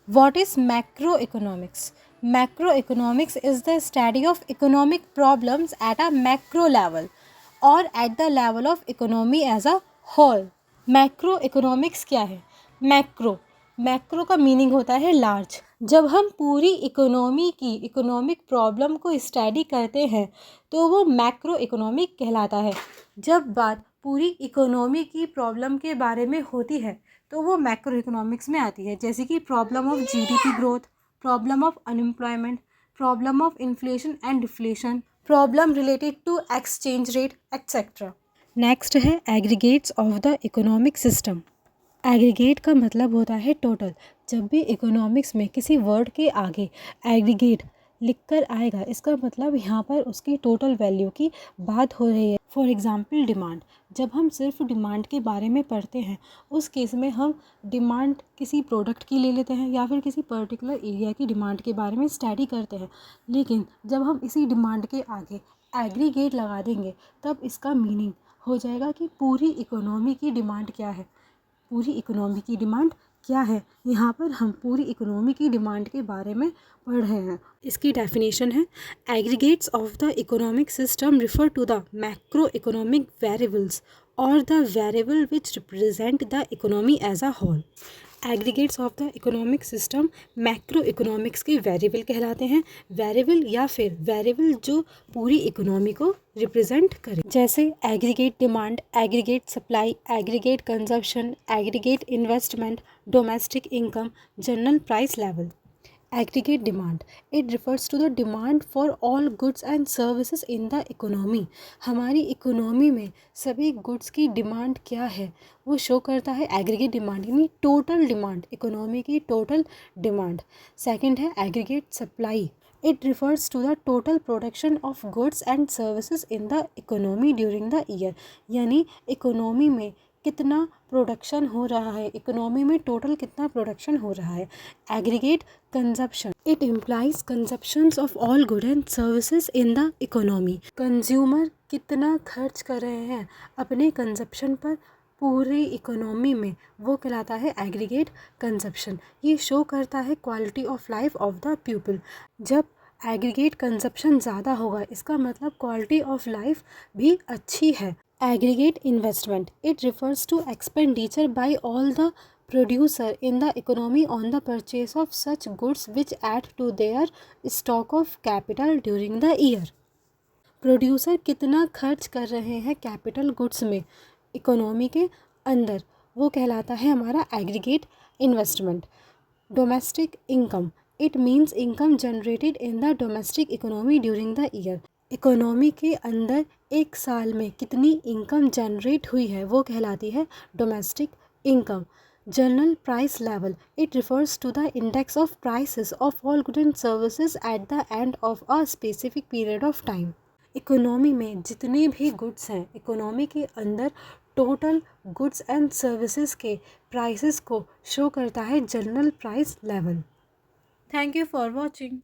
What is macroeconomics? Macroeconomics is the study of economic problems at a macro level or at the level of economy as a whole. Macroeconomics क्या है? Macro का meaning होता है large. जब हम पूरी economy की economic problem को स्टडी करते हैं तो वो मैक्रो इकोनॉमिक कहलाता है। जब बात पूरी इकोनॉमी की प्रॉब्लम के बारे में होती है तो वो मैक्रो इकोनॉमिक्स में आती है, जैसे कि problem of GDP growth, problem of unemployment, problem of inflation and deflation, problem related to exchange rate etcetera. Next है aggregates of the economic system. Aggregate का मतलब होता है टोटल। जब भी इकोनॉमिक्स में किसी वर्ड के आगे एग्रीगेट लिखकर आएगा इसका मतलब यहाँ पर उसकी टोटल वैल्यू की बात हो रही है। फॉर एग्जांपल डिमांड, जब हम सिर्फ डिमांड के बारे में पढ़ते हैं उस केस में हम डिमांड किसी प्रोडक्ट की ले लेते हैं या फिर किसी पर्टिकुलर एरिया की डिमांड के बारे में स्टडी करते हैं। लेकिन जब हम इसी डिमांड के आगे एग्रीगेट लगा देंगे तब इसका मीनिंग हो जाएगा कि पूरी इकोनॉमी की डिमांड क्या है। पूरी इकोनॉमी की डिमांड क्या है, यहाँ पर हम पूरी इकोनॉमी की डिमांड के बारे में पढ़ रहे हैं। इसकी डेफिनेशन है aggregates of the economic system refer to the macro economic variables और the variable which represent the economy as a whole. Aggregates of the economic system macro economics के वेरिएबल कहलाते हैं। वेरिएबल या फिर वेरिएबल जो पूरी economy को represent करें, जैसे aggregate demand, aggregate supply, aggregate consumption, aggregate investment, domestic income, general price level. Aggregate demand, it refers to the demand for all goods and services in the economy। हमारी economy में सभी goods की demand क्या है वो show करता है aggregate demand, यानी टोटल डिमांड, इकोनॉमी की टोटल डिमांड। सेकंड है aggregate supply, it refers to the total production of goods and services in the economy during the year, यानी इकोनॉमी में कितना प्रोडक्शन हो रहा है, इकोनॉमी में टोटल कितना प्रोडक्शन हो रहा है। Aggregate consumption, it implies consumptions of all good and services in the economy. Consumer कितना खर्च कर रहे हैं अपने कंजप्शन पर पूरी इकोनॉमी में, वो कहलाता है एग्रीगेट कंजप्शन। ये शो करता है quality of life of the people. जब एग्रीगेट कंजप्शन ज़्यादा होगा इसका मतलब क्वालिटी ऑफ लाइफ भी अच्छी है। Aggregate investment, it refers to expenditure by all the producer in the economy on the purchase of such goods which add to their stock of capital during the year। Producer कितना खर्च कर रहे हैं capital goods में economy के अंदर, वो कहलाता है हमारा aggregate investment. Domestic income, it means income generated in the domestic economy during the year. Economy के अंदर एक साल में कितनी इनकम जनरेट हुई है वो कहलाती है domestic income. General price level, it refers to the index of prices of all goods and services at the end of a specific period of time. Economy में जितने भी गुड्स हैं, इकोनॉमी के अंदर टोटल गुड्स एंड सर्विसेज के prices को show करता है general price level. Thank you for watching.